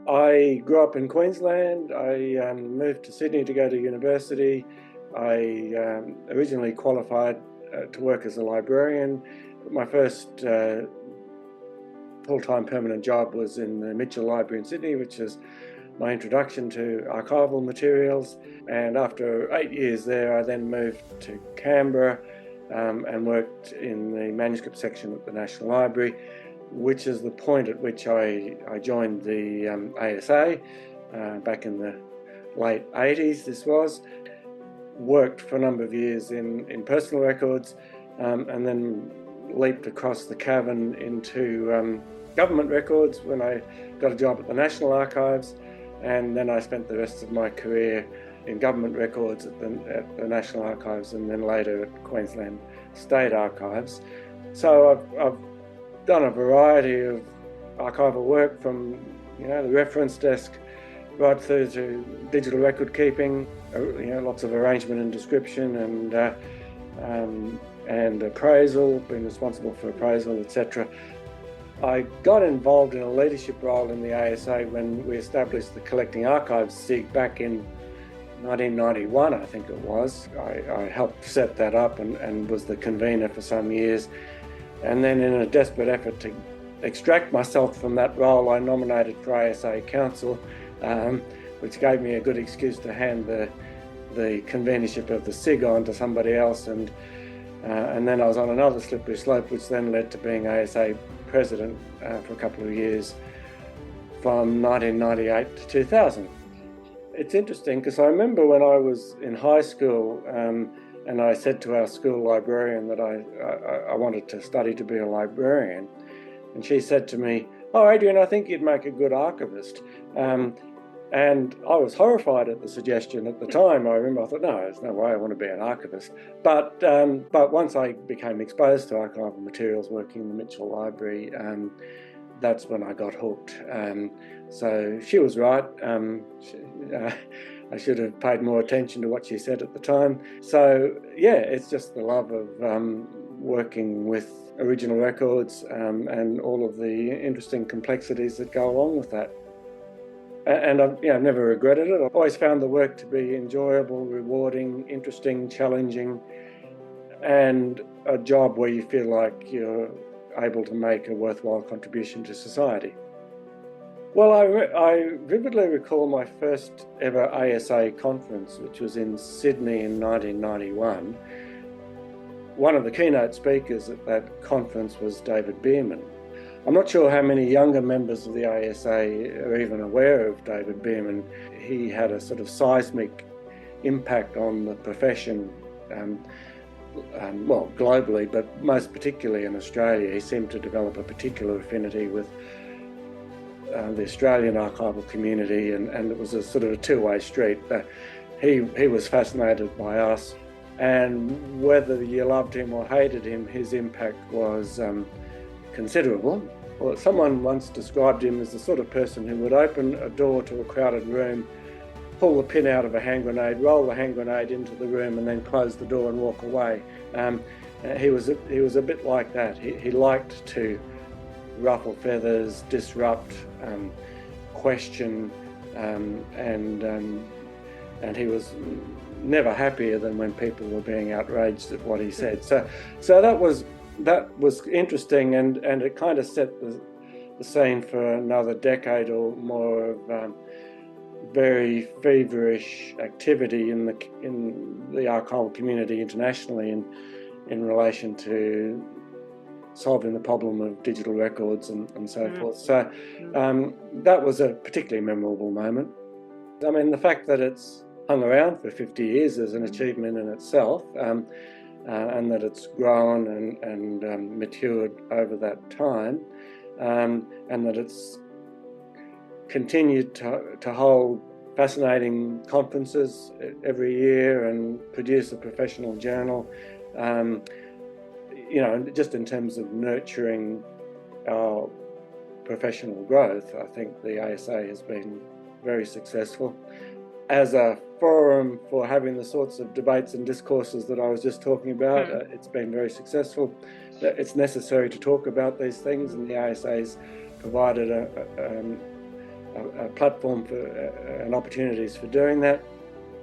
I grew up in Queensland. I moved to Sydney to go to university. I originally qualified to work as a librarian. My first full-time permanent job was in the Mitchell Library in Sydney, which is my introduction to archival materials. And after 8 years there, I then moved to Canberra and worked in the manuscript section at the National Library, which is the point at which I joined the ASA back in the late 80s. This was. Worked for a number of years in personal records and then leaped across the cavern into government records when I got a job at the National Archives, and then I spent the rest of my career in government records at the National Archives and then later at Queensland State Archives. So I've done a variety of archival work from the reference desk right through to digital record keeping, lots of arrangement and description and appraisal, been responsible for appraisal, etc. I got involved in a leadership role in the ASA when we established the Collecting Archives SIG back in 1991, I think it was. I helped set that up and was the convener for some years. And then in a desperate effort to extract myself from that role, I nominated for ASA Council, which gave me a good excuse to hand the convenership of the SIG on to somebody else. And then I was on another slippery slope, which then led to being ASA president for a couple of years from 1998 to 2000. It's interesting because I remember when I was in high school and I said to our school librarian that I wanted to study to be a librarian, and she said to me, "Oh, Adrian, I think you'd make a good archivist." And I was horrified at the suggestion at the time. I remember I thought, no, there's no way I want to be an archivist. But once I became exposed to archival materials working in the Mitchell Library, that's when I got hooked. So she was right. I should have paid more attention to what she said at the time. So yeah, it's just the love of working with original records and all of the interesting complexities that go along with that. And I've never regretted it. I've always found the work to be enjoyable, rewarding, interesting, challenging, and a job where you feel like you're able to make a worthwhile contribution to society. Well, I vividly recall my first ever ASA conference, which was in Sydney in 1991. One of the keynote speakers at that conference was David Bierman. I'm not sure how many younger members of the ASA are even aware of David Bierman. He had a sort of seismic impact on the profession, well, globally, but most particularly in Australia. He seemed to develop a particular affinity with the Australian archival community, and it was a sort of a two-way street. He was fascinated by us, and whether you loved him or hated him, his impact was considerable. Well, someone once described him as the sort of person who would open a door to a crowded room, pull the pin out of a hand grenade, roll the hand grenade into the room, and then close the door and walk away. He was a bit like that. He liked to ruffle feathers, disrupt, question, and he was never happier than when people were being outraged at what he said. So that was interesting, and it kind of set the scene for another decade or more of very feverish activity in the archival community internationally in relation to solving the problem of digital records and so forth. So that was a particularly memorable moment. I mean, the fact that it's hung around for 50 years is an achievement in itself, and that it's grown and matured over that time, and that it's continued to hold fascinating conferences every year and produce a professional journal. Just in terms of nurturing our professional growth, I think the ASA has been very successful. As a forum for having the sorts of debates and discourses that I was just talking about, it's been very successful. It's necessary to talk about these things, and the ASA's provided a platform for and opportunities for doing that.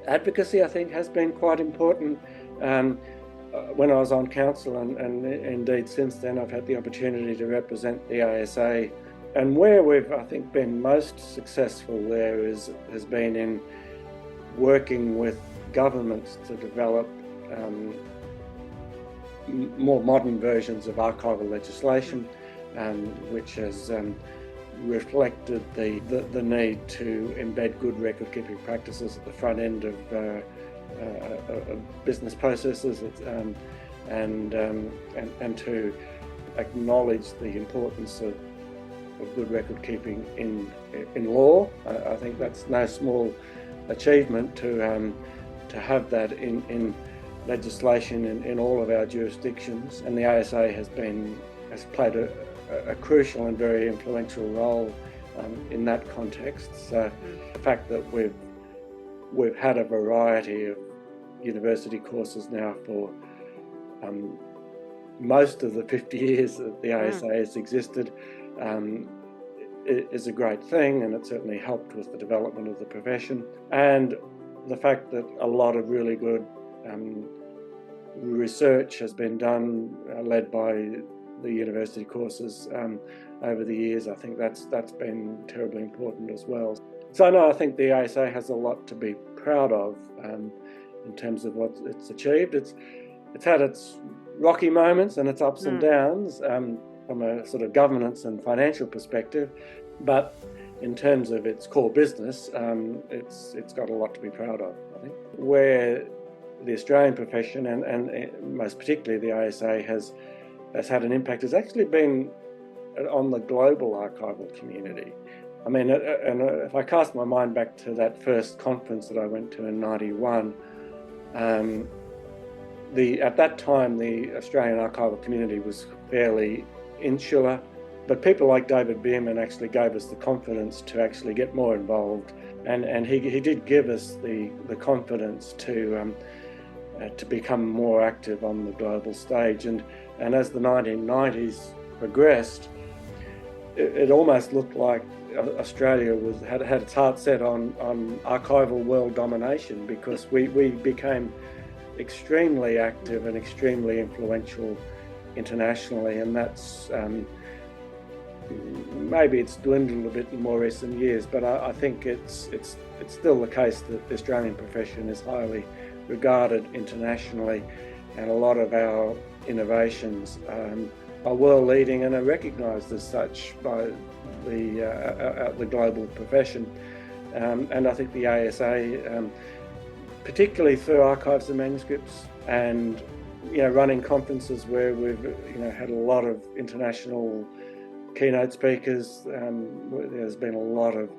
Advocacy, I think, has been quite important. When I was on council, and indeed since then, I've had the opportunity to represent the ASA. And where we've, I think, been most successful there has been in working with governments to develop more modern versions of archival legislation, which has reflected the need to embed good record-keeping practices at the front end of business processes, and to acknowledge the importance of good record-keeping in law. I think that's no small achievement to have that in legislation in all of our jurisdictions, and the ASA has played a crucial and very influential role in that context. So the fact that we've had a variety of university courses now for most of the 50 years that the ASA has existed is a great thing, and it certainly helped with the development of the profession. And the fact that a lot of really good research has been done, led by the university courses over the years, I think that's been terribly important as well. So no, I think the ASA has a lot to be proud of in terms of what it's achieved. It's had its rocky moments and its ups and downs from a sort of governance and financial perspective, but in terms of its core business, it's got a lot to be proud of, I think. Where the Australian profession and most particularly the ASA has had an impact has actually been on the global archival community. I mean, and if I cast my mind back to that first conference that I went to in '91, at that time the Australian archival community was fairly insular, but people like David Bierman actually gave us the confidence to actually get more involved, and he did give us the confidence to become more active on the global stage. And as the 1990s progressed, it almost looked like Australia had its heart set on archival world domination, because we became extremely active and extremely influential internationally, and that's maybe it's dwindled a bit in more recent years, but I think it's still the case that the Australian profession is highly regarded internationally, and a lot of our innovations are world leading and are recognised as such by the global profession. And I think the ASA, particularly through archives and manuscripts, and running conferences where we've had a lot of international keynote speakers, there's been a lot of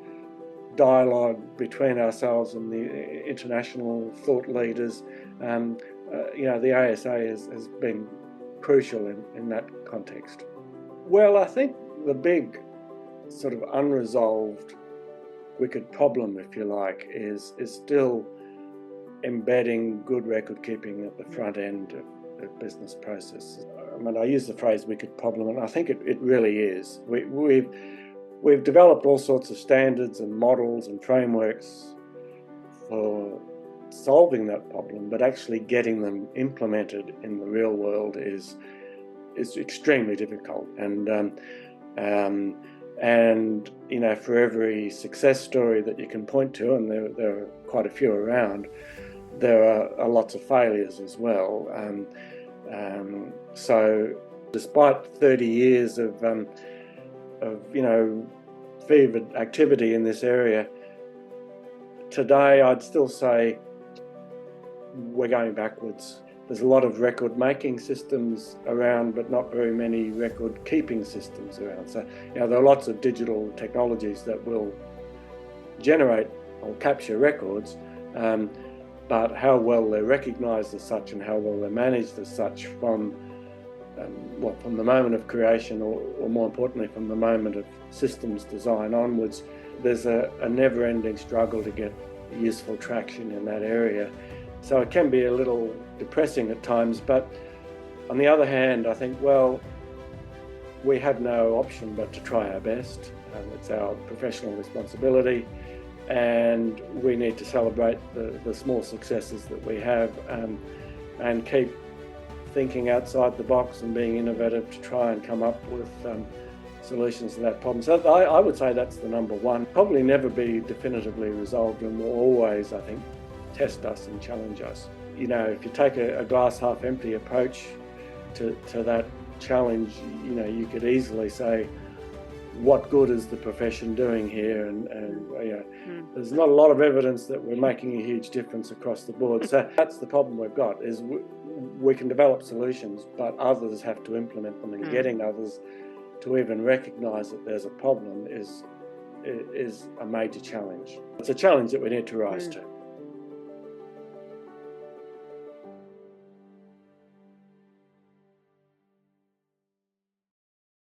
dialogue between ourselves and the international thought leaders. The ASA has been crucial in that context. Well, I think the big sort of unresolved wicked problem, if you like, is still embedding good record keeping at the front end of business processes. I mean, I use the phrase wicked problem, and I think it really is. We've developed all sorts of standards and models and frameworks for solving that problem, but actually getting them implemented in the real world is extremely difficult. And for every success story that you can point to, and there are quite a few around, there are lots of failures as well. So despite 30 years of fevered activity in this area, today I'd still say we're going backwards. There's a lot of record-making systems around, but not very many record-keeping systems around. So, there are lots of digital technologies that will generate or capture records, but how well they're recognised as such and how well they're managed as such from the moment of creation, or more importantly, from the moment of systems design onwards, there's a never-ending struggle to get useful traction in that area. So it can be a little depressing at times, but on the other hand, I think, well, we have no option but to try our best. It's our professional responsibility, and we need to celebrate the small successes that we have, and keep thinking outside the box and being innovative to try and come up with solutions to that problem. So I would say that's the number one. Probably never be definitively resolved, and will always, I think, test us and challenge us. You know, if you take a glass half empty approach to that challenge, you know, you could easily say, what good is the profession doing here? And you know, there's not a lot of evidence that we're making a huge difference across the board. So that's the problem we've got, is we can develop solutions, but others have to implement them, and getting others to even recognise that there's a problem is a major challenge. It's a challenge that we need to rise to.